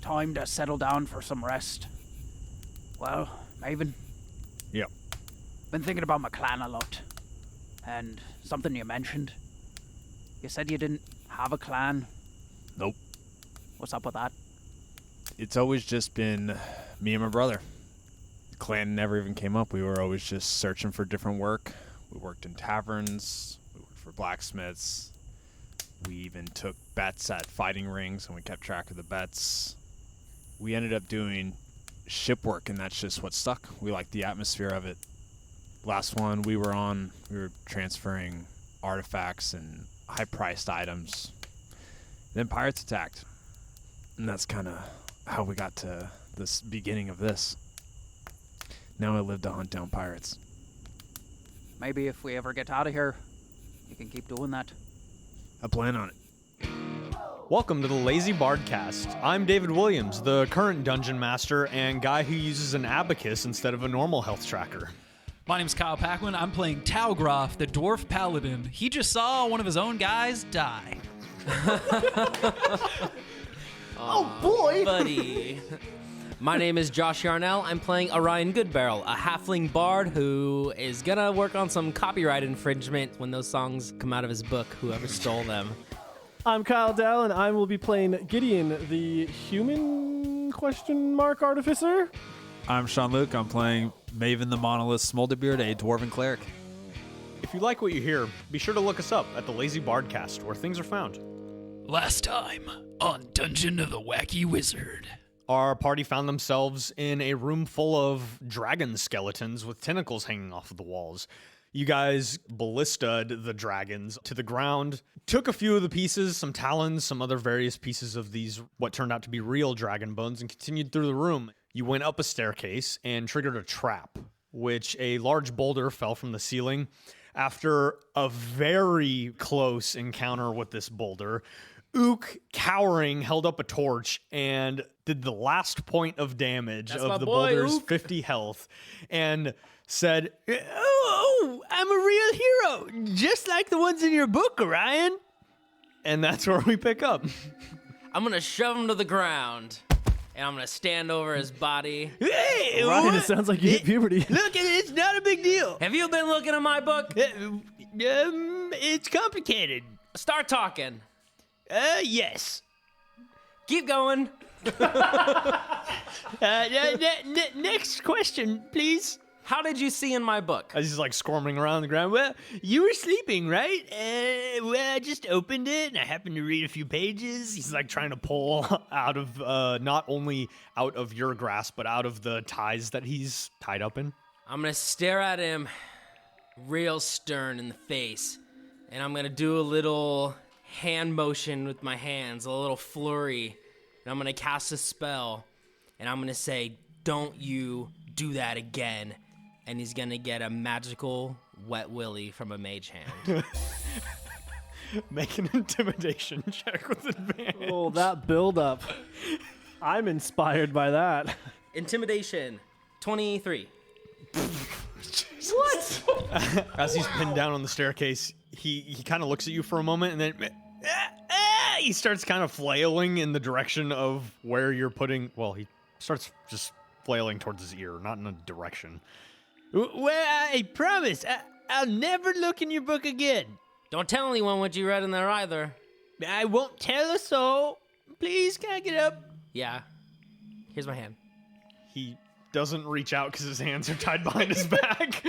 time to settle down for some rest. Well, Maven. Yep. Been thinking about my clan a lot. And something you mentioned. You said you didn't have a clan. Nope. What's up with that? It's always just been me and my brother. The clan never even came up. We were always just searching for different work. We worked in taverns. We worked for blacksmiths. We even took bets at fighting rings, and we kept track of the bets. We ended up doing ship work, and that's just what stuck. We liked the atmosphere of it. Last one we were on, we were transferring artifacts and high-priced items. Then pirates attacked. And that's kind of how we got to this beginning of this. Now I live to hunt down pirates. Maybe if we ever get out of here, you can keep doing that. I plan on it. Welcome to the Lazy BardCast. I'm David Williams, the current dungeon master and guy who uses an abacus instead of a normal health tracker. My name's Kyle Paquin. I'm playing Talgroth, the dwarf paladin. He just saw one of his own guys die. Oh boy, buddy. My name is Josh Yarnell. I'm playing Orion Goodbarrel, a halfling bard who is gonna work on some copyright infringement when those songs come out of his book, whoever stole them. I'm Kyle Dell, and I will be playing Gideon, the human artificer. I'm Sean Luke. I'm playing Maven the Monolith Smolderbeard, a dwarven cleric. If you like what you hear, be sure to look us up at the Lazy BardCast, where things are found. Last time on Dungeon of the Wacky Wizard. Our party found themselves in a room full of dragon skeletons with tentacles hanging off of the walls. You guys ballista'd the dragons to the ground, took a few of the pieces, some talons, some other various pieces of these, what turned out to be real dragon bones, and continued through the room. You went up a staircase and triggered a trap, which a large boulder fell from the ceiling. After a very close encounter with this boulder, Ook, cowering, held up a torch and did the last point of damage of the boulder's Ook. 50 health and said, "Oh, I'm a real hero, just like the ones in your book, Orion." And that's where we pick up. I'm gonna shove him to the ground, and I'm gonna stand over his body. Hey, Orion, it sounds like you hit puberty. Look, it's not a big deal. Have you been looking at my book? It's complicated. Start talking. Yes. Keep going. Next question, please. How did you see in my book? As he's like squirming around the ground. Well, you were sleeping, right? Well, I just opened it and I happened to read a few pages. He's like trying to pull out of, not only out of your grasp, but out of the ties that he's tied up in. I'm going to stare at him real stern in the face. And I'm going to do a little hand motion with my hands, a little flurry. And I'm going to cast a spell. And I'm going to say, "Don't you do that again." And he's going to get a magical wet willy from a mage hand. Make an intimidation check with advantage. Oh, that build-up. I'm inspired by that. Intimidation, 23. What? As he's pinned down on the staircase, he kind of looks at you for a moment and then he starts kind of flailing in the direction of where you're putting. Well, he starts just flailing towards his ear, not in a direction. Well, I promise, I'll never look in your book again. Don't tell anyone what you read in there either. I won't tell a soul. Please, can I get up? Yeah. Here's my hand. He doesn't reach out because his hands are tied behind his back.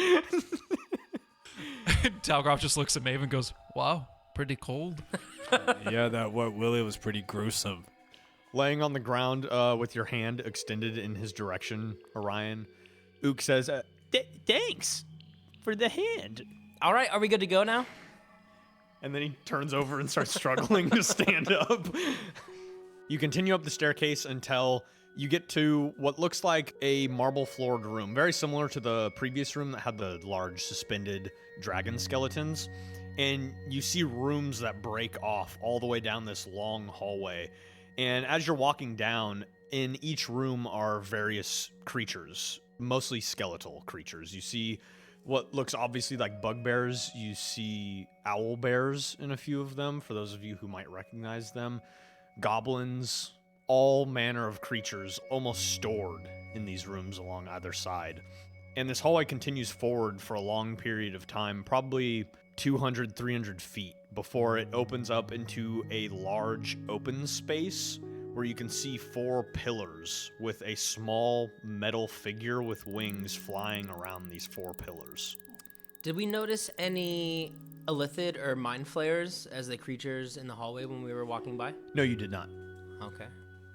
Talgroth just looks at Maven and goes, "Wow, pretty cold." Yeah, that wet willy was pretty gruesome. Laying on the ground with your hand extended in his direction, Orion, Ook says, thanks for the hand. All right, are we good to go now? And then he turns over and starts struggling to stand up. You continue up the staircase until you get to what looks like a marble-floored room, very similar to the previous room that had the large suspended dragon skeletons. And you see rooms that break off all the way down this long hallway. And as you're walking down, in each room are various creatures, mostly skeletal creatures. You see what looks obviously like bugbears. You see owl bears in a few of them, for those of you who might recognize them. Goblins, all manner of creatures almost stored in these rooms along either side. And this hallway continues forward for a long period of time, probably 200, 300 feet, before it opens up into a large open space where you can see 4 pillars with a small metal figure with wings flying around these 4 pillars. Did we notice any illithid or mind flayers as the creatures in the hallway when we were walking by? No, you did not. Okay.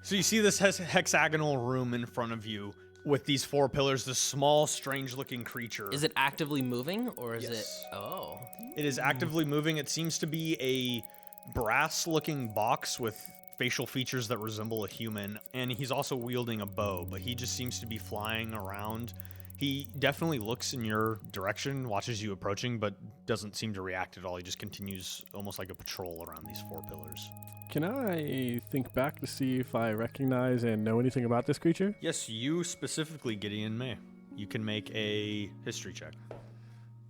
So you see this hexagonal room in front of you with these 4 pillars, this small, strange-looking creature. Is it actively moving, or is Yes. it... Oh. It is actively moving. It seems to be a brass-looking box with facial features that resemble a human, and he's also wielding a bow, but he just seems to be flying around. He definitely looks in your direction, watches you approaching, but doesn't seem to react at all. He just continues almost like a patrol around these 4 pillars. Can I think back to see if I recognize and know anything about this creature? Yes, you specifically, Gideon May. You can make a history check.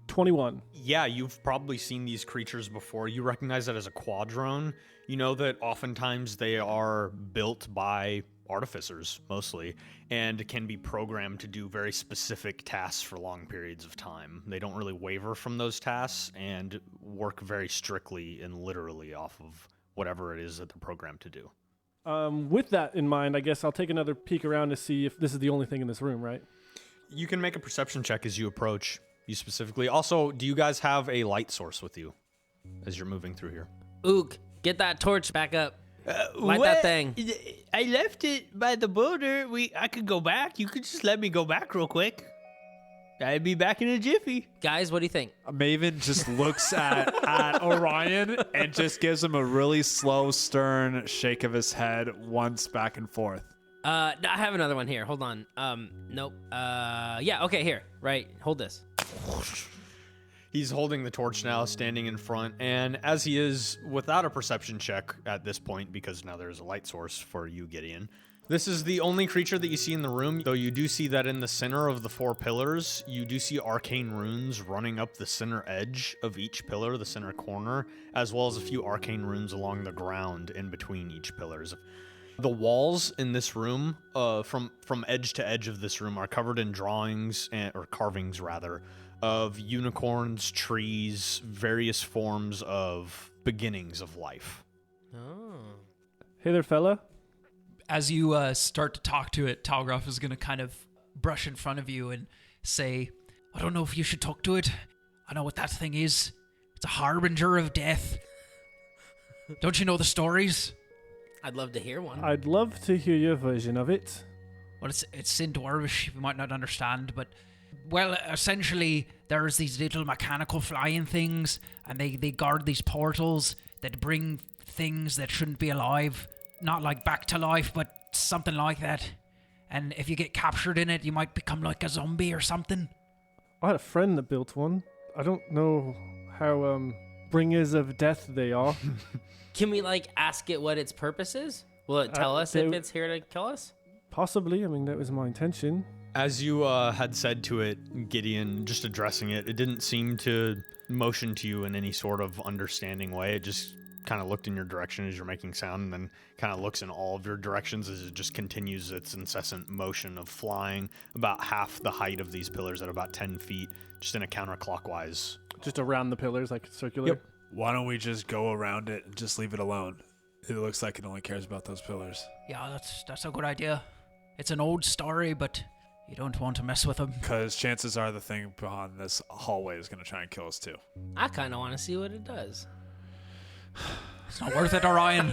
21. Yeah, you've probably seen these creatures before. You recognize that as a quadrone. You know that oftentimes they are built by artificers, mostly, and can be programmed to do very specific tasks for long periods of time. They don't really waver from those tasks and work very strictly and literally off of whatever it is that they're programmed to do. With that in mind, I guess I'll take another peek around to see if this is the only thing in this room, right? You can make a perception check as you approach, you specifically. Also, do you guys have a light source with you as you're moving through here? Ook, get that torch back up. Light that thing. I left it by the boulder. I could go back. You could just let me go back real quick. I'd be back in a jiffy. Guys, what do you think? Maven just looks at Orion and just gives him a really slow, stern shake of his head once back and forth. I have another one here. Hold on. Nope. Yeah, okay, here. Right, hold this. He's holding the torch now, standing in front, and as he is without a perception check at this point, because now there's a light source for you, Gideon, this is the only creature that you see in the room, though you do see that in the center of the 4 pillars, you do see arcane runes running up the center edge of each pillar, the center corner, as well as a few arcane runes along the ground in between each pillars. The walls in this room, from edge to edge of this room, are covered in drawings, or carvings rather, of unicorns, trees, various forms of beginnings of life. Oh. Hey there, fella. As you start to talk to it, Talgroff is going to kind of brush in front of you and say, I don't know if you should talk to it. I know what that thing is. It's a harbinger of death. Don't you know the stories? I'd love to hear one. I'd love to hear your version of it. Well, it's in Dwarvish. You might not understand, but... Well, essentially, there's these little mechanical flying things, and they guard these portals that bring things that shouldn't be alive. Not like back to life, but something like that. And if you get captured in it, you might become like a zombie or something. I had a friend that built one. I don't know how bringers of death they are. Can we, ask it what its purpose is? Will it tell us if it's here to kill us? Possibly. I mean, that was my intention. As you had said to it, Gideon, just addressing it, it didn't seem to motion to you in any sort of understanding way. It just kind of looked in your direction as you're making sound, and then kind of looks in all of your directions as it just continues its incessant motion of flying about half the height of these pillars at about 10 feet, just in a counterclockwise. Just around the pillars, like circular? Yep. Why don't we just go around it and just leave it alone? It looks like it only cares about those pillars. Yeah, that's a good idea. It's an old story, but you don't want to mess with them. Because chances are the thing behind this hallway is going to try and kill us too. I kind of want to see what it does. It's not worth it, Orion.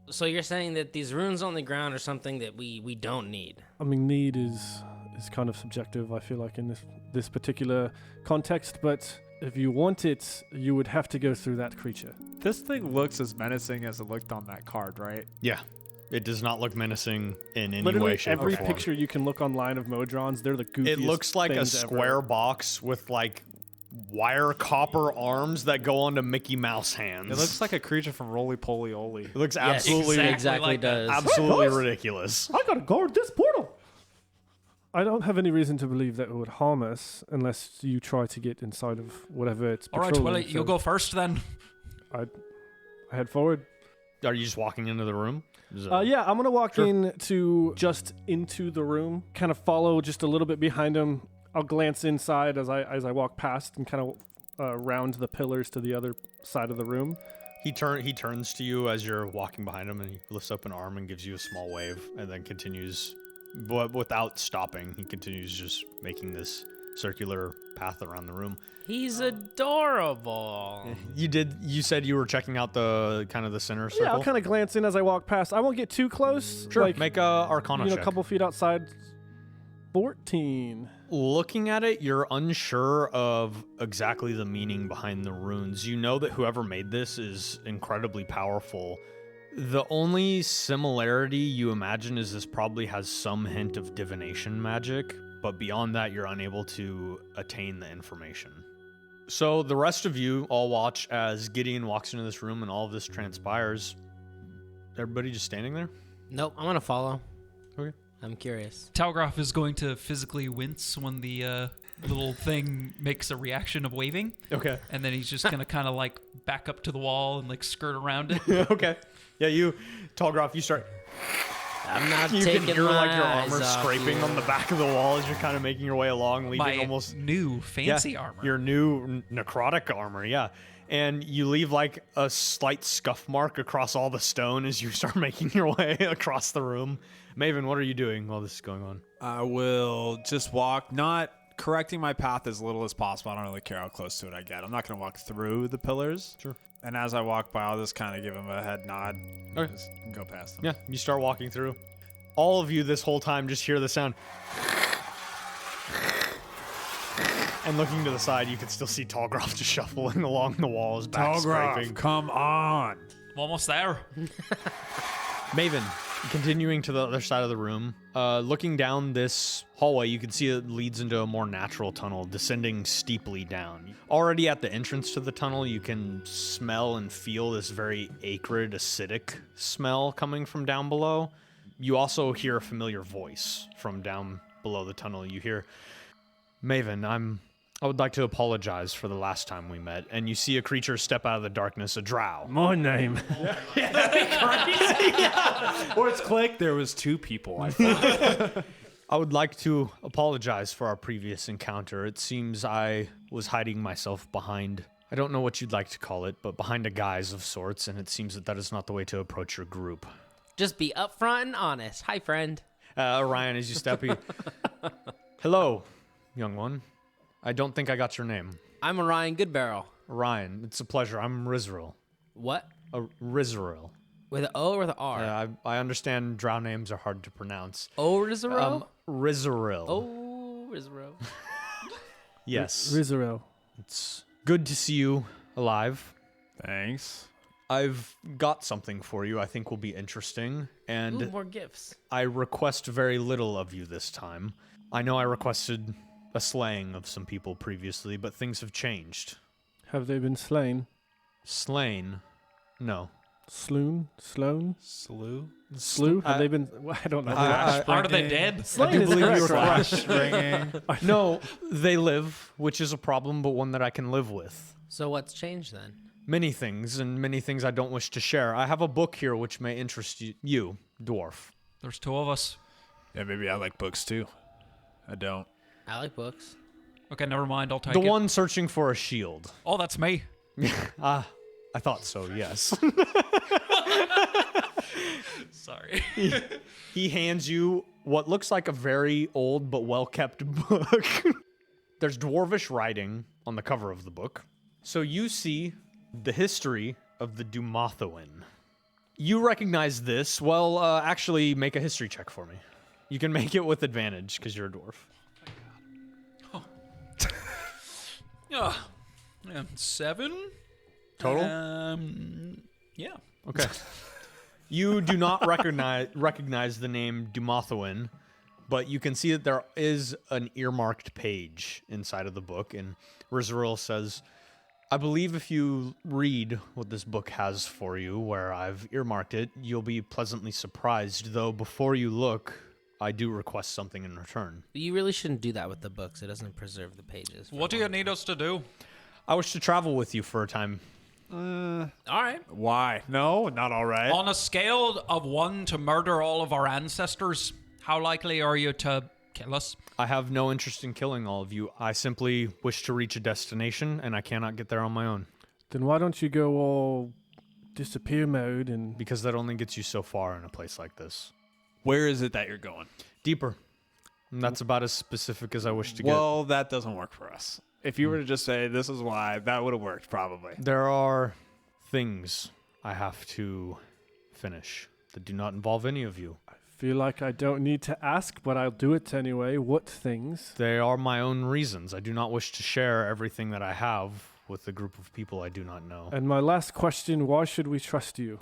So you're saying that these runes on the ground are something that we don't need? I mean, need is kind of subjective, I feel like, in this particular context, but if you want it, you would have to go through that creature. This thing looks as menacing as it looked on that card, right? Yeah. It does not look menacing in any Literally way, shape, every or form. picture you can look online of Modrons, they're the goofiest It looks like a things square ever. box with wire copper arms that go onto Mickey Mouse hands. It looks like a creature from Roly Poly Oly. It looks Yes, absolutely exactly like that. does. absolutely Hey, boss. ridiculous. I gotta guard this portal! I don't have any reason to believe that it would harm us unless you try to get inside of whatever it's All patrolling. right, well, you'll go first then. I head forward. Are you just walking into the room? Yeah, I'm gonna walk into the room, kind of follow just a little bit behind him. I'll glance inside as I walk past and kind of round the pillars to the other side of the room. He turns to you as you're walking behind him, and he lifts up an arm and gives you a small wave, and then continues, but without stopping. He continues just making this circular path around the room. He's adorable. You said you were checking out the kind of the center circle? Yeah, I'll kind of glance in as I walk past. I won't get too close. Sure. Like, Make a Arcana check. a couple feet outside. 14. Looking at it, you're unsure of exactly the meaning behind the runes. You know that whoever made this is incredibly powerful. The only similarity you imagine is this probably has some hint of divination magic, but beyond that, you're unable to attain the information. So the rest of you all watch as Gideon walks into this room and all of this transpires. Everybody just standing there? Nope, I'm gonna follow. Okay. I'm curious. Talgroff is going to physically wince when the little thing makes a reaction of waving. Okay. And then he's just going to kind of like back up to the wall and like skirt around it. Okay. Yeah, Talgroff, you start... I'm not You taking can hear my like your eyes armor off scraping you. on the back of the wall as you're kind of making your way along, leaving My almost new fancy armor. your new necrotic armor, yeah. And you leave like a slight scuff mark across all the stone as you start making your way across the room. Maven, what are you doing while this is going on? I will just walk, not correcting my path as little as possible. I don't really care how close to it I get. I'm not going to walk through the pillars. Sure. And as I walk by, I'll just kind of give him a head nod. Okay. Just go past them. Yeah, you start walking through. All of you this whole time just hear the sound. And looking to the side, you can still see Talgroff just shuffling along the walls, back scraping. Talgroff, come on. I'm almost there. Maven, continuing to the other side of the room, looking down this hallway, you can see it leads into a more natural tunnel, descending steeply down. Already at the entrance to the tunnel, you can smell and feel this very acrid, acidic smell coming from down below. You also hear a familiar voice from down below the tunnel. You hear, Maven, I would like to apologize for the last time we met. And you see a creature step out of the darkness, a drow. My name. Or it's click. There was two people, I thought. I would like to apologize for our previous encounter. It seems I was hiding myself behind, I don't know what you'd like to call it, but behind a guise of sorts, and it seems that is not the way to approach your group. Just be upfront and honest. Hi, friend. Orion, as you step in. Hello, young one. I don't think I got your name. I'm Orion Goodbarrel. Orion, it's a pleasure. I'm Rizril. What? Rizril. With an O or the R? I understand drow names are hard to pronounce. O Rizero? Rizril. Oh, Rizero. Yes. Rizero. It's good to see you alive. Thanks. I've got something for you I think will be interesting, and Ooh, more gifts. I request very little of you this time. I know I requested a slaying of some people previously, but things have changed. Have they been slain? Slain? No. Sloon? Sloan? Slew? Slew? Have they been... I don't know. Are they dead? Slain is believe you correct, were right? Ringing. No, they live, which is a problem, but one that I can live with. So what's changed then? Many things, and many things I don't wish to share. I have a book here which may interest you, dwarf. There's two of us. Yeah, maybe I like books too. I don't. I like books. Okay, never mind. I'll take The it. one searching for a shield. Oh, that's me. I thought so, yes. Sorry. He hands you what looks like a very old but well-kept book. There's dwarvish writing on the cover of the book. So you see the history of the Dumathoin. You recognize this. Well, actually, make a history check for me. You can make it with advantage because you're a dwarf. Yeah. 7 Total? Yeah. Okay. You do not recognize the name Dumathoin, but you can see that there is an earmarked page inside of the book, and Rizril says, I believe if you read what this book has for you, where I've earmarked it, you'll be pleasantly surprised, though before you look, I do request something in return. You really shouldn't do that with the books. It doesn't preserve the pages. What do you need us to do? I wish to travel with you for a time. All right. Why? No, not all right. On a scale of 1 to murder all of our ancestors, how likely are you to kill us? I have no interest in killing all of you. I simply wish to reach a destination, and I cannot get there on my own. Then why don't you go all disappear mode and... Because that only gets you so far in a place like this. Where is it that you're going? Deeper. And that's about as specific as I wish to get. Well, that doesn't work for us. If you were to just say, this is why, that would have worked, probably. There are things I have to finish that do not involve any of you. Feel like I don't need to ask, but I'll do it anyway. What things? They are my own reasons. I do not wish to share everything that I have with a group of people I do not know. And my last question, why should we trust you?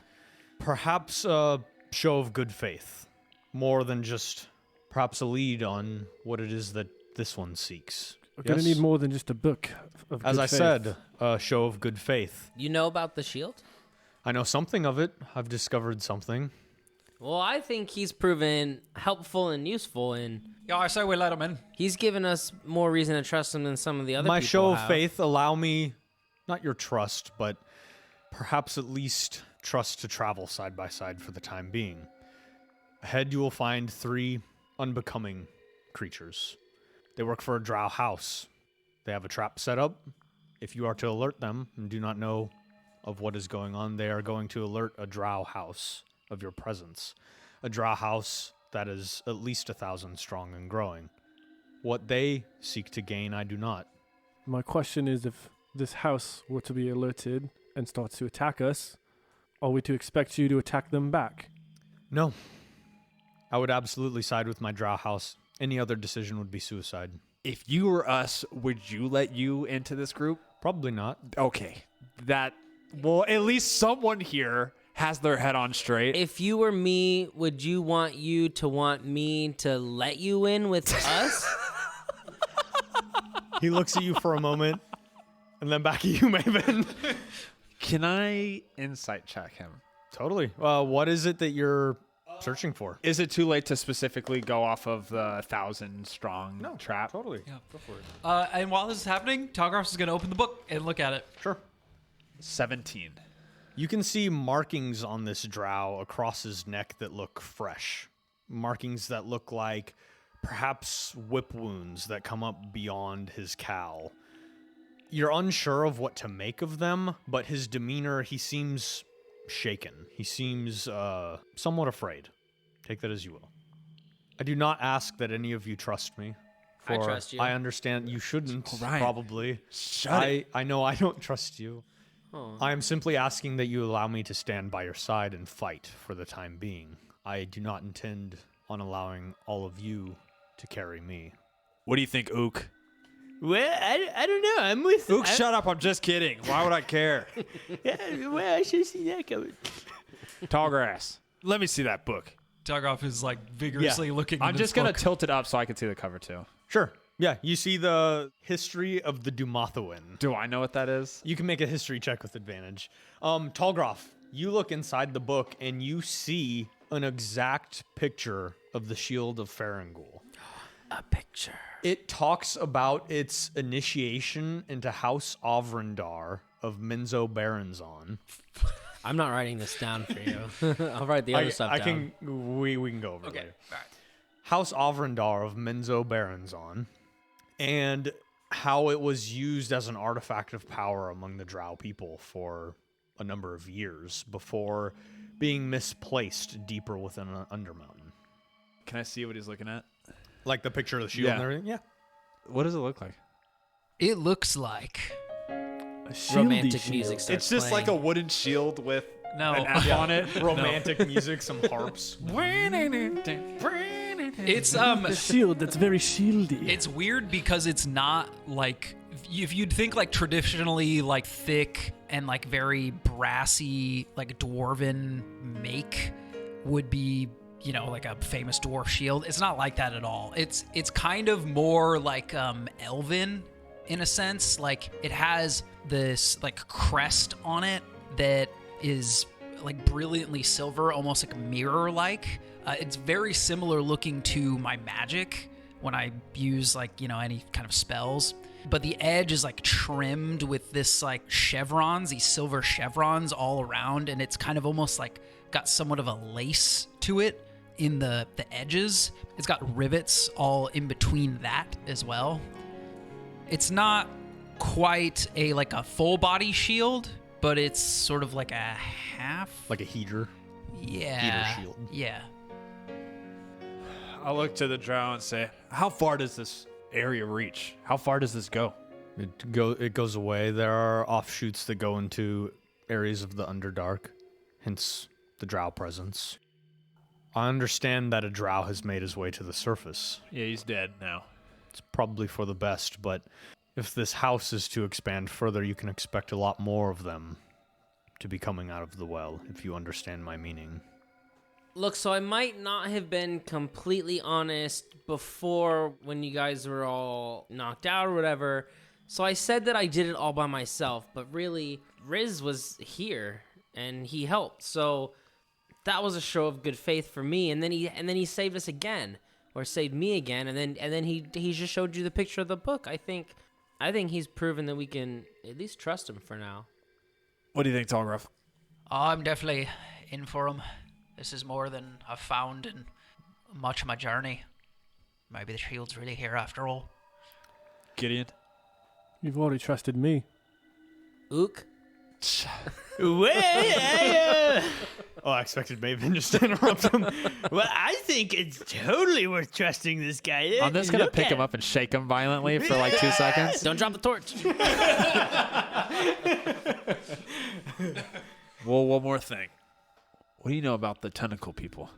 Perhaps a show of good faith, more than just perhaps a lead on what it is that this one seeks. We're going to need more than just a book of As good I faith. said, a show of good faith. You know about the shield? I know something of it. I've discovered something. Well, I think he's proven helpful and useful, and Yeah, I say we let him in. he's given us more reason to trust him than some of the other My people show of have. faith allow me, not your trust, but perhaps at least trust to travel side by side for the time being. Ahead you will find 3 unbecoming creatures. They work for a drow house. They have a trap set up. If you are to alert them and do not know of what is going on, they are going to alert a drow house of your presence. A drow house that is at least 1,000 strong and growing. What they seek to gain, I do not. My question is, if this house were to be alerted and starts to attack us, are we to expect you to attack them back? No. I would absolutely side with my drow house. Any other decision would be suicide. If you were us, would you let you into this group? Probably not. Okay. Well, at least someone here has their head on straight. If you were me, would you want me to let you in with us? He looks at you for a moment, and then back at you, Maven. Can I insight check him? Totally. What is it that you're searching for? Is it too late to specifically go off of the 1,000 strong trap? Totally. Yeah, go for it. And while this is happening, Talgross is going to open the book and look at it. Sure. 17. You can see markings on this drow across his neck that look fresh. Markings that look like perhaps whip wounds that come up beyond his cowl. You're unsure of what to make of them, but his demeanor, he seems shaken. He seems somewhat afraid. Take that as you will. I do not ask that any of you trust me. I trust you. I understand you shouldn't, Ryan, probably. shut it. I know I don't trust you. Oh. I am simply asking that you allow me to stand by your side and fight for the time being. I do not intend on allowing all of you to carry me. What do you think, Ook? Well, I don't know. I'm with Ook, shut up. I'm just kidding. Why would I care? Yeah, well, I should see that coming. Tallgrass. Let me see that book. Talgross is like vigorously looking. I'm at just this going to book. tilt it up so I can see the cover too. Sure. Yeah, you see the history of the Dumathoin. Do I know what that is? You can make a history check with advantage. Talgroff, you look inside the book and you see an exact picture of the Shield of Farangul. A picture. It talks about its initiation into House Ovrindar of Minzo Baranzon. I'm not writing this down for you. I'll write the other stuff down. We can go over Okay. later. All right. House Ovrindar of Minzo Baranzon, and how it was used as an artifact of power among the Drow people for a number of years before being misplaced deeper within an Undermountain. Can I see what he's looking at? Like the picture of the shield Yeah. and everything? Yeah. What does it look like? It looks like A shieldy Romantic shield. music starts It's just playing. like a wooden shield with no. an F on it. Romantic music, some harps. It's A shield that's very shieldy. It's weird because it's not like if you'd think like traditionally like thick and like very brassy like dwarven make would be, you know, like a famous dwarf shield. It's not like that at all. It's kind of more like elven in a sense. Like it has this like crest on it that is like brilliantly silver, almost like mirror-like. It's very similar looking to my magic when I use like, you know, any kind of spells. but the edge is like trimmed with this like chevrons, these silver chevrons all around, and it's kind of almost like got somewhat of a lace to it in the edges. It's got rivets all in between that as well. It's not quite a full body shield, but it's sort of like a half. Like a heater. Yeah. Heater shield. Yeah. I'll look to the drow and say, how far does this area reach? How far does this go? It goes away. There are offshoots that go into areas of the Underdark, hence the drow presence. I understand that a drow has made his way to the surface. Yeah, he's dead now. It's probably for the best, but if this house is to expand further, you can expect a lot more of them to be coming out of the well, if you understand my meaning. Look, so I might not have been completely honest before when you guys were all knocked out or whatever. So I said that I did it all by myself, but really, Riz was here and he helped. So that was a show of good faith for me. And then he saved us again, or saved me again. And then he just showed you the picture of the book. I think he's proven that we can at least trust him for now. What do you think, Tallgruff? Oh, I'm definitely in for him. This is more than I've found in much of my journey. Maybe the shield's really here after all. Gideon? You've already trusted me. Ook? I expected Maven just to interrupt him. Well, I think it's totally worth trusting this guy. I'm just going to pick him up and shake him violently for like 2 seconds. Don't drop the torch. Well, one more thing. What do you know about the tentacle people?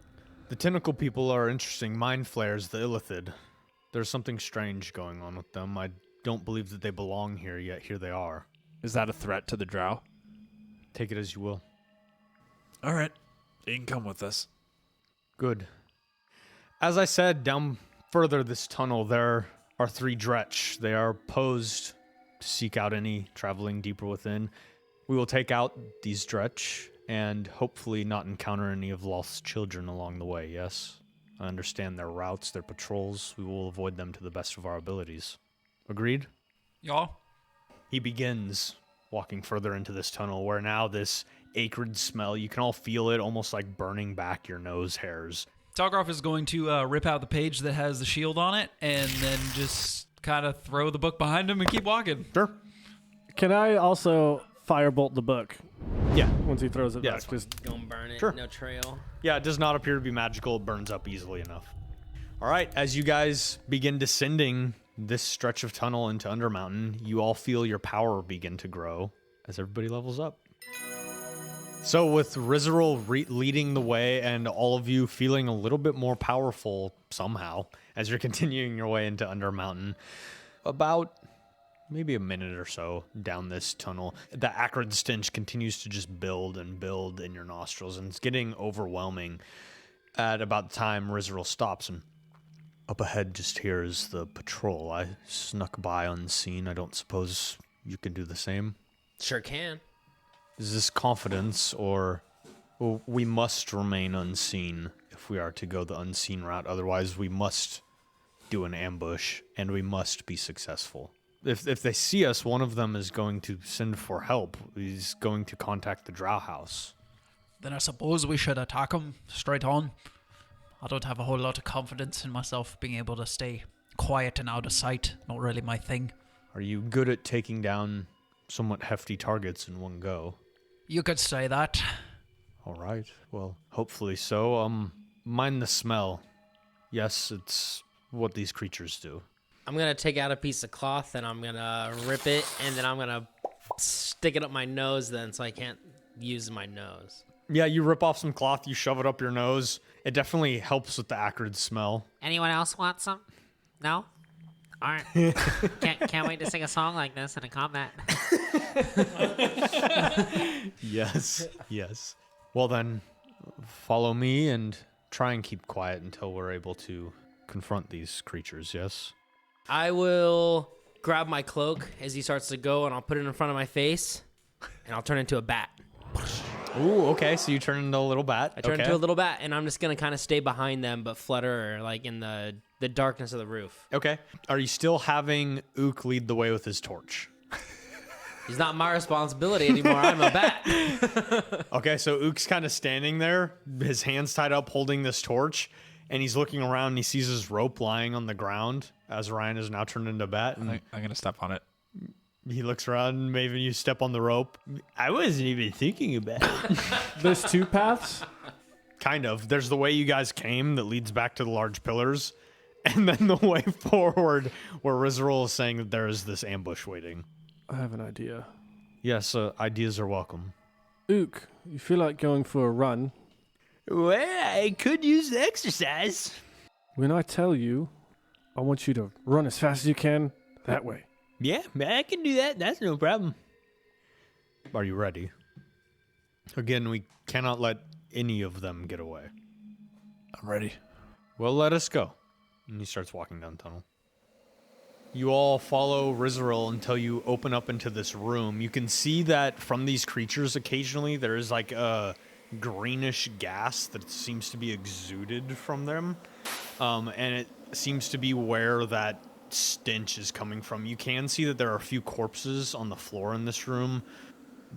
The tentacle people are interesting mind flayers, the Illithid. There's something strange going on with them. I don't believe that they belong here, yet here they are. Is that a threat to the drow? Take it as you will. All right. You can come with us. Good. As I said, down further this tunnel, there are 3 Dretch. They are posed to seek out any traveling deeper within. We will take out these Dretch and hopefully not encounter any of Loth's children along the way, yes? I understand their routes, their patrols. We will avoid them to the best of our abilities. Agreed? Yeah. He begins walking further into this tunnel where now this acrid smell, you can all feel it almost like burning back your nose hairs. Tallgruff is going to rip out the page that has the shield on it and then just kind of throw the book behind him and keep walking. Sure. Can I also firebolt the book? Yeah. Once he throws it Yeah, back. Just Don't burn it. Sure. No trail. Yeah, it does not appear to be magical. It burns up easily enough. All right, as you guys begin descending this stretch of tunnel into Undermountain, you all feel your power begin to grow as everybody levels up. So with Rizaril leading the way and all of you feeling a little bit more powerful somehow as you're continuing your way into Undermountain, about maybe a minute or so down this tunnel, the acrid stench continues to just build and build in your nostrils, and it's getting overwhelming. At about the time Rizaril stops, and up ahead just here is the patrol. I snuck by unseen. I don't suppose you can do the same? Sure can. Is this confidence, or we must remain unseen if we are to go the unseen route? Otherwise, we must do an ambush, and we must be successful. If they see us, one of them is going to send for help. He's going to contact the Drow House. Then I suppose we should attack him straight on. I don't have a whole lot of confidence in myself being able to stay quiet and out of sight. Not really my thing. Are you good at taking down somewhat hefty targets in one go? You could say that. All right. Well, hopefully so. Mind the smell. Yes, it's what these creatures do. I'm going to take out a piece of cloth and I'm going to rip it, and then I'm going to stick it up my nose then so I can't use my nose. Yeah, you rip off some cloth, you shove it up your nose. It definitely helps with the acrid smell. Anyone else want some? No? All right. Can't wait to sing a song like this in a combat. Yes, yes. Well then, follow me and try and keep quiet until we're able to confront these creatures, yes? I will grab my cloak as he starts to go, and I'll put it in front of my face, and I'll turn into a bat. Ooh, okay, so you turn into a little bat. I turn into a little bat, and I'm just going to kind of stay behind them, but flutter like in the the darkness of the roof. Okay. Are you still having Ook lead the way with his torch? He's not my responsibility anymore. I'm a bat. Okay, so Ook's kind of standing there, his hands tied up, holding this torch, and he's looking around and he sees his rope lying on the ground as Ryan is now turned into a bat. And I'm going to step on it. he looks around, and maybe you step on the rope. I wasn't even thinking about it. There's two paths. Kind of. There's the way you guys came that leads back to the large pillars, and then the way forward where Rizarol is saying that there is this ambush waiting. I have an idea. Yes, ideas are welcome. Ook, you feel like going for a run? Well, I could use the exercise. When I tell you, I want you to run as fast as you can that way. Yeah, I can do that. That's no problem. Are you ready? Again, we cannot let any of them get away. I'm ready. Well, let us go. And he starts walking down the tunnel. You all follow Rizarol until you open up into this room. You can see that from these creatures occasionally there is like a greenish gas that seems to be exuded from them. And it seems to be where that stench is coming from. You can see that there are a few corpses on the floor in this room.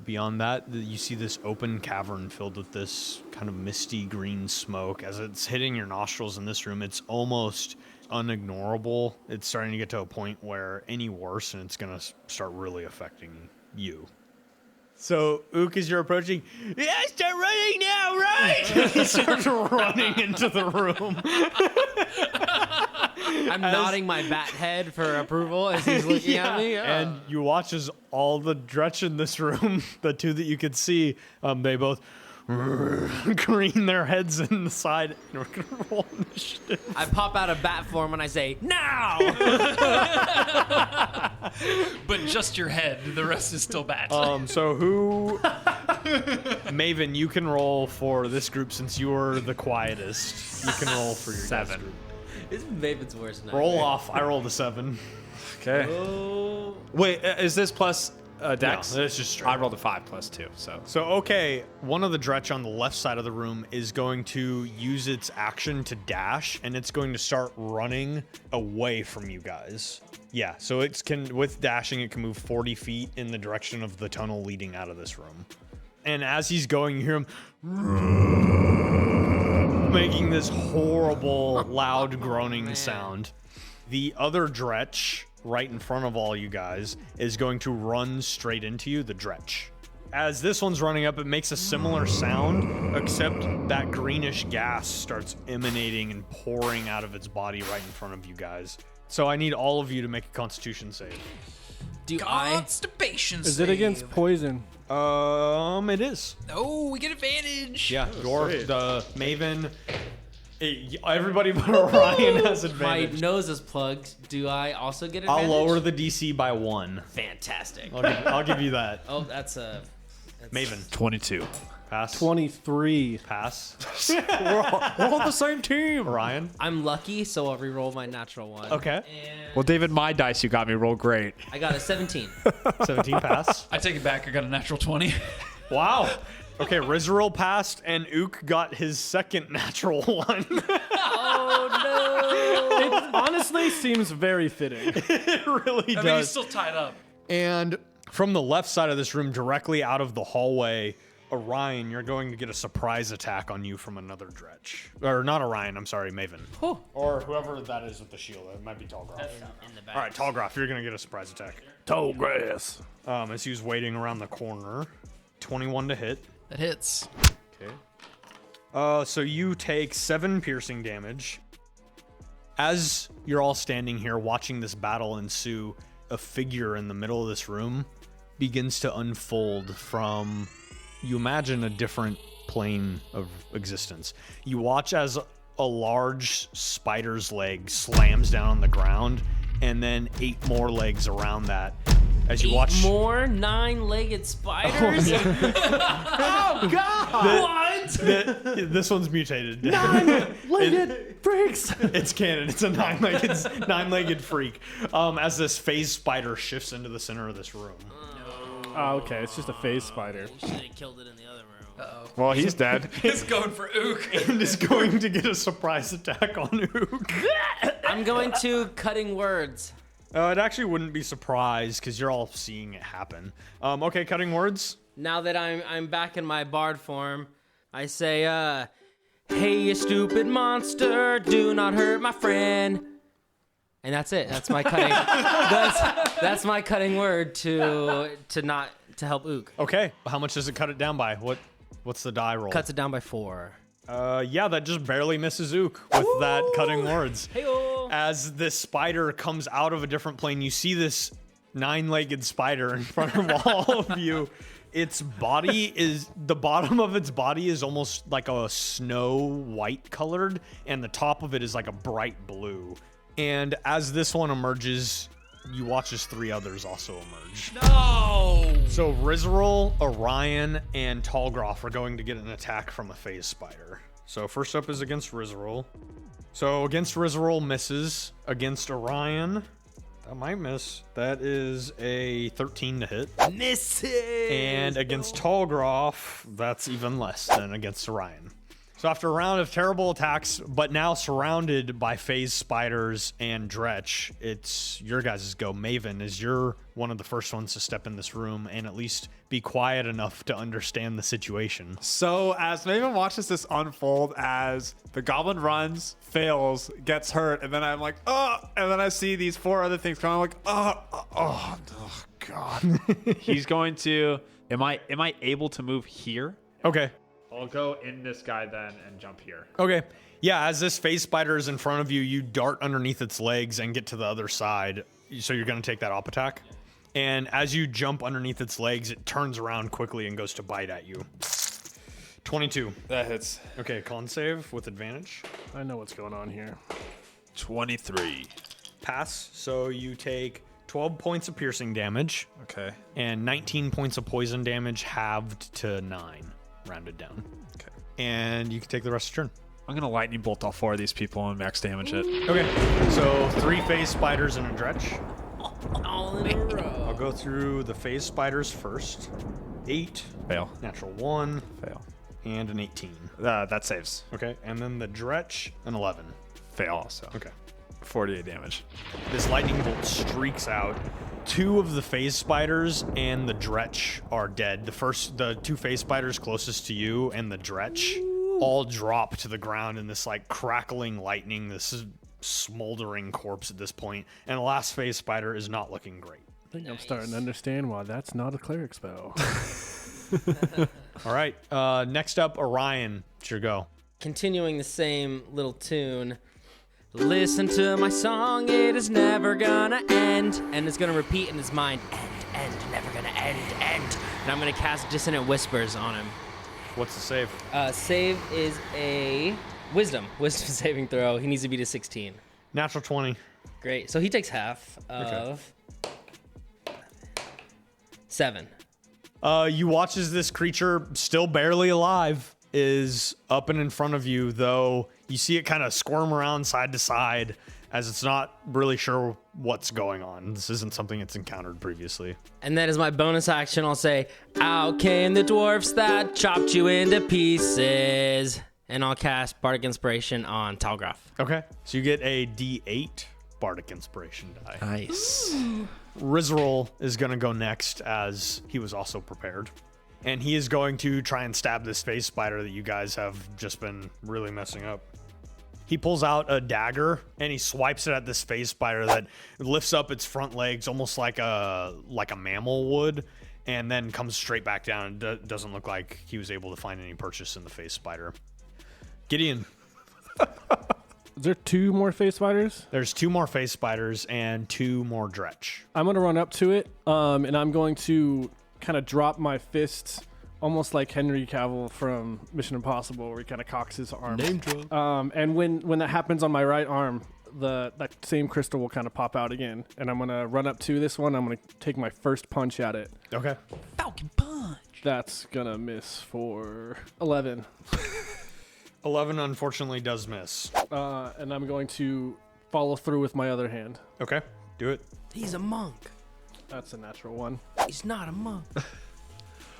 Beyond that, you see this open cavern filled with this kind of misty green smoke. As it's hitting your nostrils in this room, it's almost unignorable. It's starting to get to a point where any worse and it's going to start really affecting you. So, Ook, as you're approaching, Yeah, start running now, right? he starts running into the room. I'm nodding my bat head for approval as he's looking at me. And you watch as all the Dretch in this room, the two that you could see, they both green their heads in the side. And we're going to roll initiative. I pop out of bat form and I say, now! But just your head. The rest is still bat. So who... Maven, you can roll for this group since you are the quietest. You can roll for your 7. group. It's Maven's worst night. Roll off. I rolled a 7. Okay. Wait, is this plus Dex? No, it's just straight. I rolled a 5 plus 2, so. So, okay, one of the Dretch on the left side of the room is going to use its action to dash, and it's going to start running away from you guys. Yeah, so with dashing, it can move 40 feet in the direction of the tunnel leading out of this room. And as he's going, you hear him making this horrible, loud groaning sound. The other Dretch right in front of all you guys is going to run straight into you, the Dretch. As this one's running up, it makes a similar sound, except that greenish gas starts emanating and pouring out of its body right in front of you guys. So I need all of you to make a Constitution save. Do I? Constipation Is it against poison? It is. Oh, we get advantage. Yeah, the Maven. Everybody but Orion has My advantage. nose is plugged. Do I also get advantage? I'll lower the DC by 1. Fantastic. I'll give you that. Oh, that's Maven. 22. Pass. 23. Pass. We're on the same team. Orion. I'm lucky, so I'll re-roll my natural one. Okay. And Well, David, my dice you got me roll great. I got a 17. 17 pass. I take it back. I got a natural 20. Wow. Okay, Rizarol passed, and Ook got his second natural one. It honestly seems very fitting. It really I does. mean, he's still tied up. And from the left side of this room, directly out of the hallway, Orion, you're going to get a surprise attack on you from another Dretch. Or not Orion, I'm sorry, Maven. Or whoever that is with the shield. It might be Tallgroth. In the back. All right, Tallgroth, you're going to get a surprise attack. Tall grass. As he was waiting around the corner. 21 to hit. That hits. Okay. So you take 7 piercing damage. As you're all standing here watching this battle ensue, a figure in the middle of this room begins to unfold from, you imagine, a different plane of existence. You watch as a large spider's leg slams down on the ground, and then 8 more legs around that. As you watch more 9-legged spiders? Oh God! What? This one's mutated. 9-legged freaks. It's canon. It's a 9-legged freak. As this phase spider shifts into the center of this room. Oh, okay. It's just a phase spider. You should have killed it in the other room. Well, he's dead. It's going for Ook. And is going to get a surprise attack on Ook. I'm going to cutting words. It actually wouldn't be surprised because you're all seeing it happen. Okay, cutting words. Now that I'm back in my bard form, I say, hey, you stupid monster, do not hurt my friend. And that's it. That's my cutting. that's my cutting word to help Ook. Okay, how much does it cut it down by? What's the die roll? Cuts it down by 4. Yeah, that just barely misses Ook with that cutting words. Hey-o. As this spider comes out of a different plane, you see this 9-legged spider in front of all of you. Its body is, the bottom of its body is almost like a snow white colored, and the top of it is like a bright blue. And as this one emerges, you watch as 3 others also emerge. No! So Rizril, Orion, and Talgroff are going to get an attack from a phase spider. So first up is against Rizril. So against Rizril misses. Against Orion, that might miss. That is a 13 to hit. Misses! And against Talgroff, that's even less than against Orion. So after a round of terrible attacks, but now surrounded by phase spiders and Dretch, it's your guys' go. Maven, is you're one of the first ones to step in this room and at least be quiet enough to understand the situation. So as Maven watches this unfold, as the goblin runs, fails, gets hurt, and then I'm like, oh, and then I see these 4 other things coming. I'm like, oh God. He's going to. Am I able to move here? Okay. I'll go in this guy then and jump here. Okay. Yeah, as this phase spider is in front of you, you dart underneath its legs and get to the other side. So you're going to take that op attack. And as you jump underneath its legs, it turns around quickly and goes to bite at you. 22. That hits. Okay, con save with advantage. I know what's going on here. 23. Pass. So you take 12 points of piercing damage. Okay. And 19 points of poison damage halved to 9. Rounded down. Okay. And you can take the rest of your turn. I'm gonna lightning bolt all 4 of these people and max damage it. Okay. So 3 phase spiders and a Dretch. All in a row. I'll go through the phase spiders first. 8. Fail. Natural 1. Fail. And an 18. That saves. Okay. And then the Dretch, an 11. Fail also. Okay. 48 damage. This lightning bolt streaks out. 2 of the phase spiders and the Dretch are dead. The 2 phase spiders closest to you and the Dretch all drop to the ground in this like crackling lightning. This is smoldering corpse at this point. And the last phase spider is not looking great. I think I'm starting to understand why that's not a cleric spell. All right. Next up, Orion. It's your go. Continuing the same little tune. Listen to my song, it is never gonna end. And it's gonna repeat in his mind, end, never gonna end. And I'm gonna cast Dissonant Whispers on him. What's the save? Save is a wisdom saving throw. He needs to beat a 16. Natural 20. Great. So he takes half of 7. You watch as this creature, still barely alive, is up and in front of you, though you see it kind of squirm around side to side as it's not really sure what's going on. This isn't something it's encountered previously. And then as my bonus action, I'll say, out came the dwarfs that chopped you into pieces. And I'll cast Bardic Inspiration on Talgroff. Okay. So you get a D8 Bardic Inspiration die. Nice. Rizril is going to go next as he was also prepared. And he is going to try and stab this phase spider that you guys have just been really messing up. He pulls out a dagger and he swipes it at this phase spider that lifts up its front legs almost like a mammal would, and then comes straight back down. Doesn't look like he was able to find any purchase in the phase spider. Gideon. Is there 2 more phase spiders? There's 2 more phase spiders and 2 more Dretch. I'm going to run up to it, and I'm going to kind of drop my fists, almost like Henry Cavill from Mission Impossible, where he kind of cocks his arm. Name drop. And when that happens on my right arm, that same crystal will kind of pop out again. And I'm going to run up to this one. I'm going to take my first punch at it. Okay. Falcon punch. That's going to miss for 11. 11 unfortunately does miss. And I'm going to follow through with my other hand. Okay. Do it. He's a monk. That's a natural 1. He's not a monk.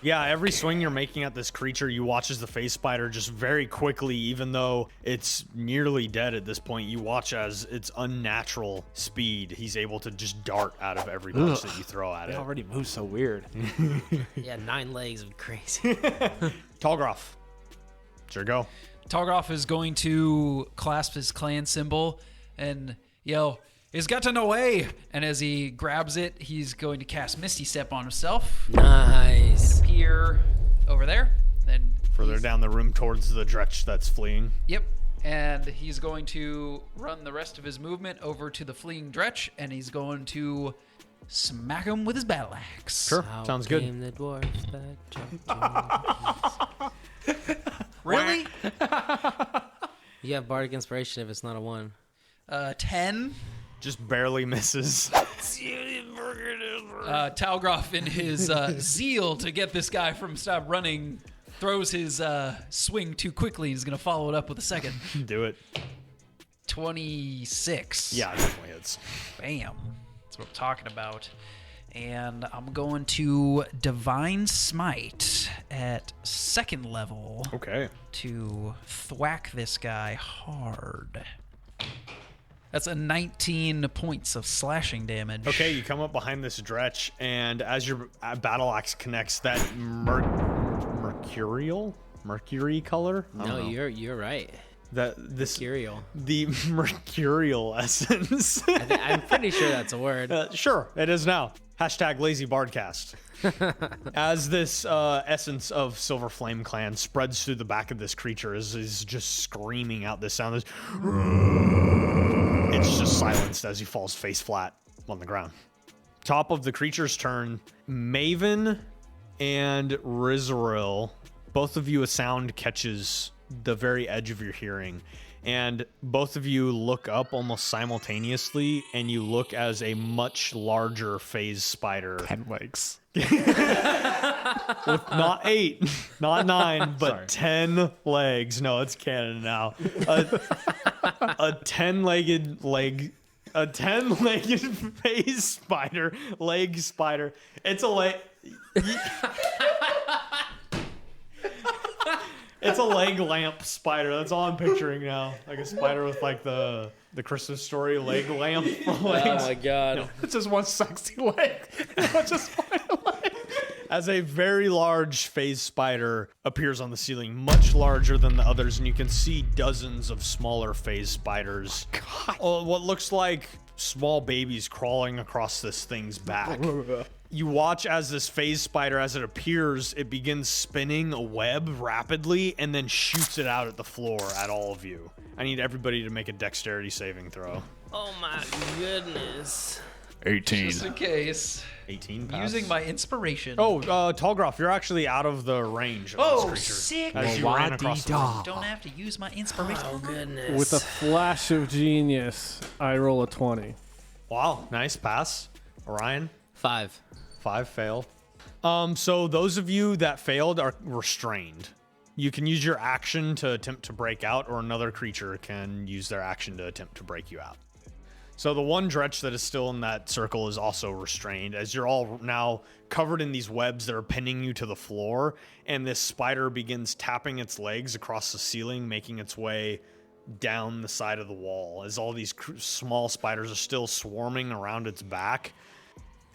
Yeah, every swing you're making at this creature, you watch as the phase spider just very quickly, even though it's nearly dead at this point, you watch as its unnatural speed, he's able to just dart out of every punch that you throw at It it. already moves so weird. Yeah, 9 legs would be crazy. Talgroff. Sure go. Talgroff is going to clasp his clan symbol and yell, "He's gotten away!" And as he grabs it, he's going to cast Misty Step on himself. Nice. Appear over there. Then Further down the room towards the Dretch that's fleeing. Yep. And he's going to run the rest of his movement over to the fleeing Dretch, and he's going to smack him with his battle axe. Sure, Out sounds good. came the dwarfs that jumped in. Really? You have bardic inspiration if it's not a 1. 10. Just barely misses. Talgroff, in his zeal to get this guy from stop running, throws his swing too quickly. He's going to follow it up with a second. Do it. 26. Yeah, it definitely hits. Bam. That's what I'm talking about. And I'm going to Divine Smite at 2nd level Okay. to thwack this guy hard. That's a 19 points of slashing damage. Okay, you come up behind this Dretch, and as your battle axe connects, that mercury color? I don't No, know. you're right. This Mercurial. the mercurial essence. I'm pretty sure that's a word. Sure, it is now. Hashtag lazy BardCast. As this essence of Silver Flame Clan spreads through the back of this creature, is just screaming out this sound. It's just silenced as he falls face flat on the ground. Top of the creature's turn, Maven and Rizaril, both of you, a sound catches the very edge of your hearing. And both of you look up almost simultaneously, and you look as a much larger phase spider. 10 legs. With not 8, not 9, but 10 legs. No, it's canon now. A 10-legged phase spider, leg spider. It's a leg. It's a leg lamp spider. That's all I'm picturing now. Like a spider with like the Christmas Story leg lamp legs. Oh my god. It's just one sexy leg. It's just one leg. As a very large phase spider appears on the ceiling, much larger than the others, and you can see dozens of smaller phase spiders. What looks like small babies crawling across this thing's back. You watch as this phase spider, as it appears, it begins spinning a web rapidly and then shoots it out at the floor at all of you. I need everybody to make a dexterity saving throw. Oh my goodness. 18. Just in case. 18 pass. Using my inspiration. Oh, Talgroff, you're actually out of the range of this creature. Sick. As you ran across the room. Don't have to use my inspiration. Oh goodness. With a flash of genius, I roll a 20. Wow, nice pass. Orion? 5. 5 fail. So those of you that failed are restrained. You can use your action to attempt to break out, or another creature can use their action to attempt to break you out. So the one Dretch that is still in that circle is also restrained, as you're all now covered in these webs that are pinning you to the floor, and this spider begins tapping its legs across the ceiling, making its way down the side of the wall. As all these small spiders are still swarming around its back,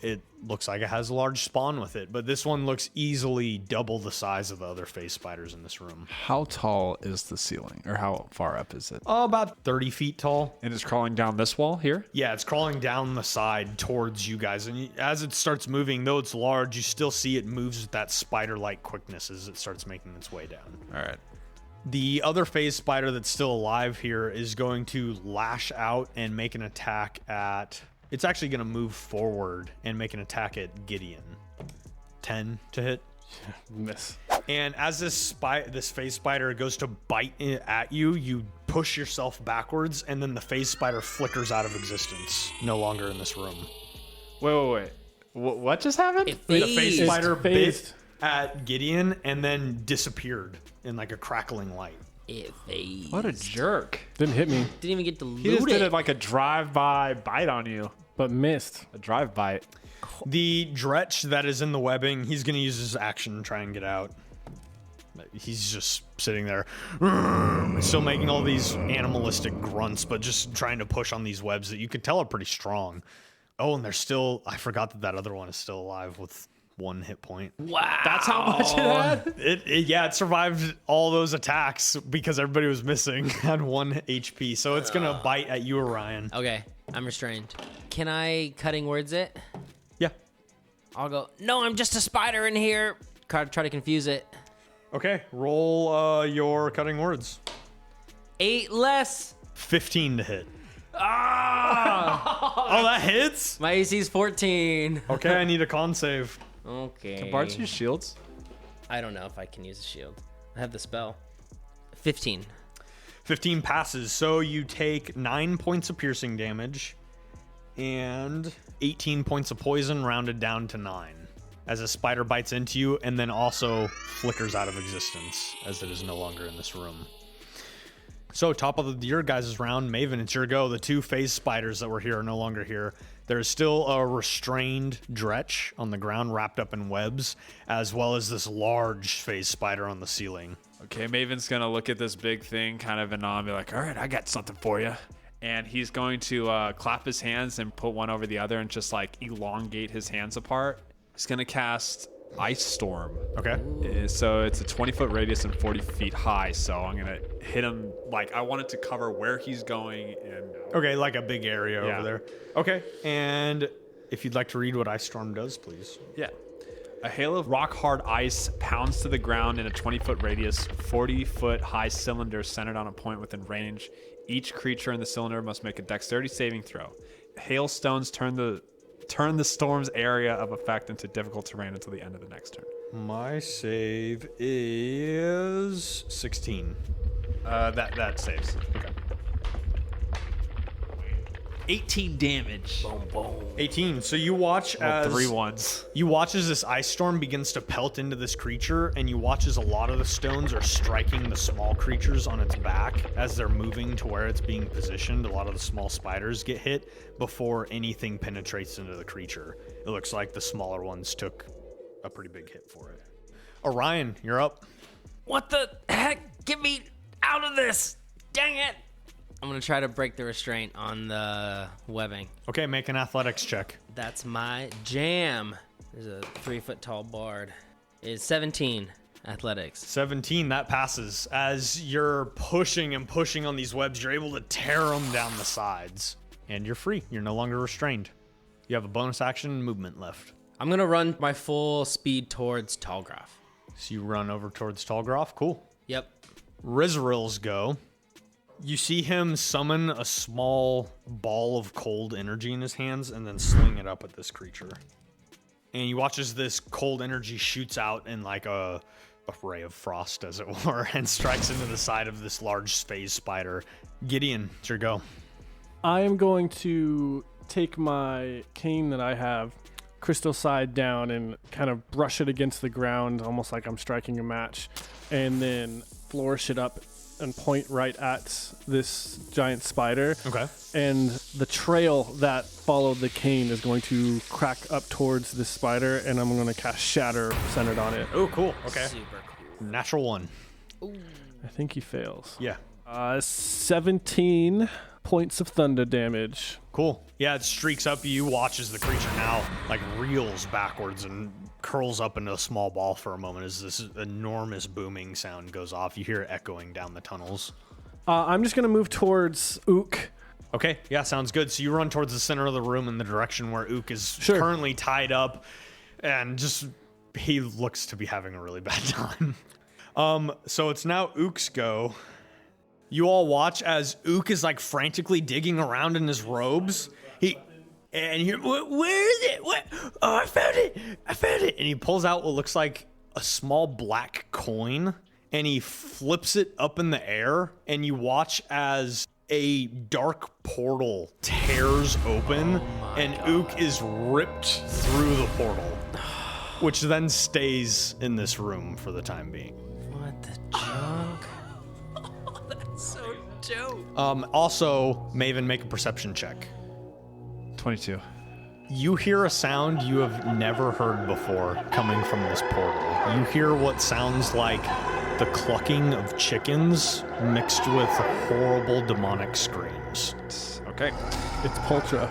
it looks like it has a large spawn with it, but this one looks easily double the size of the other phase spiders in this room. How tall is the ceiling? Or how far up is it? Oh, about 30 feet tall. And it's crawling down this wall here? Yeah, it's crawling down the side towards you guys. And as it starts moving, though it's large, you still see it moves with that spider-like quickness as it starts making its way down. All right. The other phase spider that's still alive here is going to lash out and make an attack at... It's actually going to move forward and make an attack at Gideon. 10 to hit. Miss. And as this phase spider goes to bite at you, you push yourself backwards, and then the phase spider flickers out of existence. No longer in this room. Wait. What just happened? The phase spider phased. bit at Gideon and then disappeared in like a crackling light. It phased. What a jerk. Didn't hit me. Didn't even get to He just loot did it. it like a drive-by bite on you. but missed. A drive bite. The Dretch that is in the webbing, he's going to use his action to try and get out. He's just sitting there, still making all these animalistic grunts, but just trying to push on these webs that you could tell are pretty strong. Oh, and they're still, I forgot that other one is still alive with 1 hit point. Wow. That's how much it had? It survived all those attacks because everybody was missing at 1 HP. So it's going to bite at you, Orion. Okay, I'm restrained. Can I cutting words it? Yeah. I'll go, no, I'm just a spider in here. Try to confuse it. Okay, roll your cutting words. 8 less. 15 to hit. Oh, that hits? My AC's 14. Okay, I need a con save. Okay. Can bards use shields? I don't know if I can use a shield. I have the spell. 15. 15 passes, so you take 9 points of piercing damage and 18 points of poison rounded down to 9 as a spider bites into you and then also flickers out of existence as it is no longer in this room. So top of your guys' round, Maven, it's your go. The 2 phase spiders that were here are no longer here. There's still a restrained Dretch on the ground wrapped up in webs, as well as this large phase spider on the ceiling. Okay, Maven's going to look at this big thing kind of in awe and be like, all right, I got something for you. And he's going to clap his hands and put one over the other and just like elongate his hands apart. He's going to cast Ice Storm. Okay. So it's a 20-foot radius and 40 feet high. So I'm going to hit him. Like, I want it to cover where he's going. And Okay, like a big area over there. Okay, and if you'd like to read what Ice Storm does, please. yeah. A hail of rock-hard ice pounds to the ground in a 20-foot radius, 40-foot high cylinder centered on a point within range. Each creature in the cylinder must make a dexterity saving throw. Hailstones turn the storm's area of effect into difficult terrain until the end of the next turn. My save is 16. That saves. Okay. 18 damage. 18. So you watch as 3 ones. You watch as this ice storm begins to pelt into this creature, and you watch as a lot of the stones are striking the small creatures on its back as they're moving to where it's being positioned. A lot of the small spiders get hit before anything penetrates into the creature. It looks like the smaller ones took a pretty big hit for it. Orion, you're up. What the heck? Get me out of this. Dang it. I'm going to try to break the restraint on the webbing. Okay, make an athletics check. That's my jam. There's a 3-foot tall bard. It's 17 athletics. 17, that passes. As you're pushing and pushing on these webs, you're able to tear them down the sides. And you're free. You're no longer restrained. You have a bonus action and movement left. I'm going to run my full speed towards Tallgraph. So you run over towards Tallgroff. Cool. Yep. Rizril's go. You see him summon a small ball of cold energy in his hands and then sling it up at this creature. And you watch as this cold energy shoots out in like a ray of frost, as it were, and strikes into the side of this large phase spider. Gideon, it's your go. I am going to take my cane that I have, crystal side down, and kind of brush it against the ground, almost like I'm striking a match, and then flourish it up and point right at this giant spider. Okay. And the trail that followed the cane is going to crack up towards this spider, and I'm going to cast Shatter centered on it. Oh, cool. Okay. Super cool. Natural 1. I think he fails. Yeah. 17 points of thunder damage. Cool. Yeah, it streaks up you, watches the creature now, like reels backwards and curls up into a small ball for a moment as this enormous booming sound goes off. You hear it echoing down the tunnels. I'm just going to move towards Ook. Okay, yeah, sounds good. So you run towards the center of the room in the direction where Ook is Sure. currently tied up, and just he looks to be having a really bad time. So it's now Ook's go. You all watch as Ook is like frantically digging around in his robes. Where is it? What? Oh, I found it! I found it! And he pulls out what looks like a small black coin, and he flips it up in the air, and you watch as a dark portal tears open, and Ook is ripped through the portal, which then stays in this room for the time being. What the junk? So dope. Also, Maven, make a perception check. 22. You hear a sound you have never heard before coming from this portal. You hear what sounds like the clucking of chickens mixed with horrible demonic screams. Okay. It's Poltra.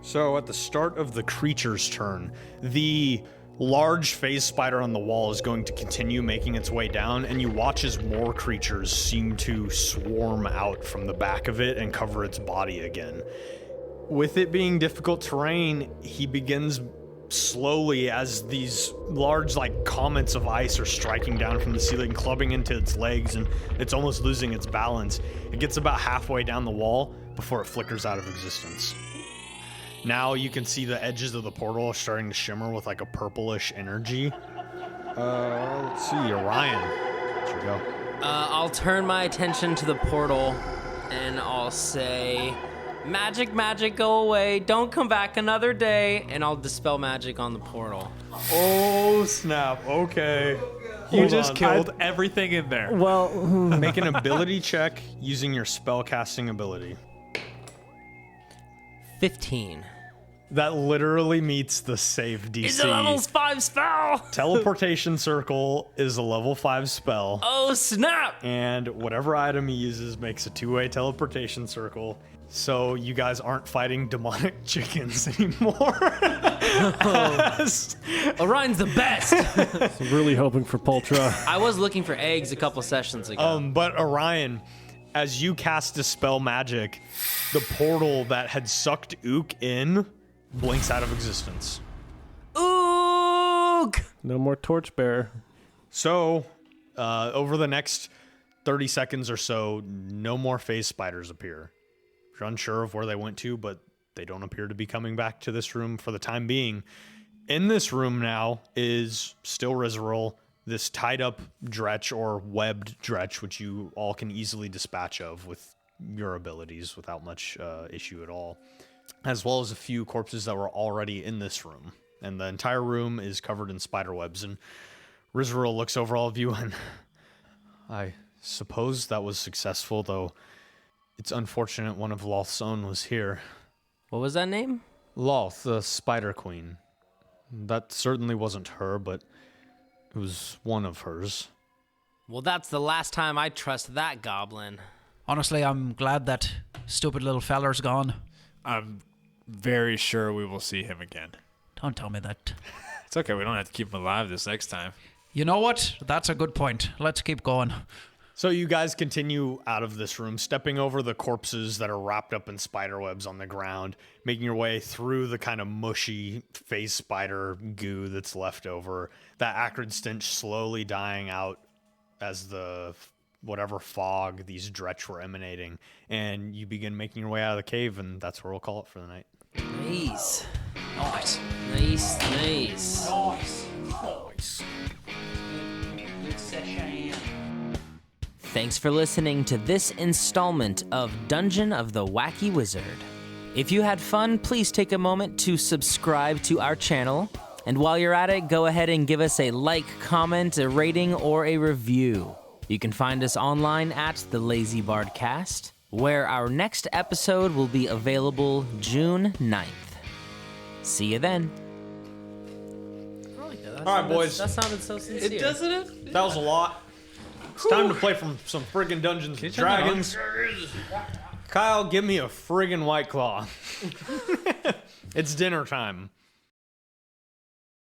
So at the start of the creature's turn, the large phase spider on the wall is going to continue making its way down, and you watch as more creatures seem to swarm out from the back of it and cover its body again. With it being difficult terrain, he begins slowly as these large comets of ice are striking down from the ceiling, clubbing into its legs, and it's almost losing its balance. It gets about halfway down the wall before it flickers out of existence. Now you can see the edges of the portal are starting to shimmer with a purplish energy. Let's see, Orion. There you go. I'll turn my attention to the portal, and I'll say, magic, magic, go away. Don't come back another day. And I'll dispel magic on the portal. Oh, snap. Okay. You just killed everything in there. Well, Make an ability check using your spellcasting ability. 15. That literally meets the save DC. It's a level 5 spell. Teleportation Circle is a level 5 spell. Oh, snap. And whatever item he uses makes a 2-way teleportation circle. So you guys aren't fighting demonic chickens anymore. Orion's the best. really hoping for Poltra. I was looking for eggs a couple sessions ago. But Orion, as you cast Dispel Magic, the portal that had sucked Ook in blinks out of existence. Ook! No more Torchbearer. So, over the next 30 seconds or so, no more phase spiders appear. You're unsure of where they went to, but they don't appear to be coming back to this room for the time being. In this room now is still Rizaril, this tied up Dretch or webbed Dretch, which you all can easily dispatch of with your abilities without much issue at all, as well as a few corpses that were already in this room. And the entire room is covered in spider webs. And Rizaril looks over all of you, and I suppose that was successful, though it's unfortunate one of Loth's own was here. What was that name? Loth, the Spider Queen. That certainly wasn't her, but it was one of hers. Well, that's the last time I trust that goblin. Honestly, I'm glad that stupid little feller's gone. I'm very sure we will see him again. Don't tell me that. It's okay. We don't have to keep him alive this next time. You know what? That's a good point. Let's keep going. So you guys continue out of this room, stepping over the corpses that are wrapped up in spider webs on the ground, making your way through the kind of mushy phase spider goo that's left over, that acrid stench slowly dying out as the whatever fog these Dretch were emanating, and you begin making your way out of the cave, and that's where we'll call it for the night. Nice. Nice. Nice, nice. Nice. Nice. Good session. Thanks for listening to this installment of Dungeon of the Wacky Wizard. If you had fun, please take a moment to subscribe to our channel. And while you're at it, go ahead and give us a like, comment, a rating, or a review. You can find us online at the Lazy BardCast, where our next episode will be available June 9th. See you then. All right, boys. That sounded so sincere. Doesn't it? That was a lot. It's time to play from some friggin' Dungeons and Dragons. Kyle, give me a friggin' White Claw. It's dinner time.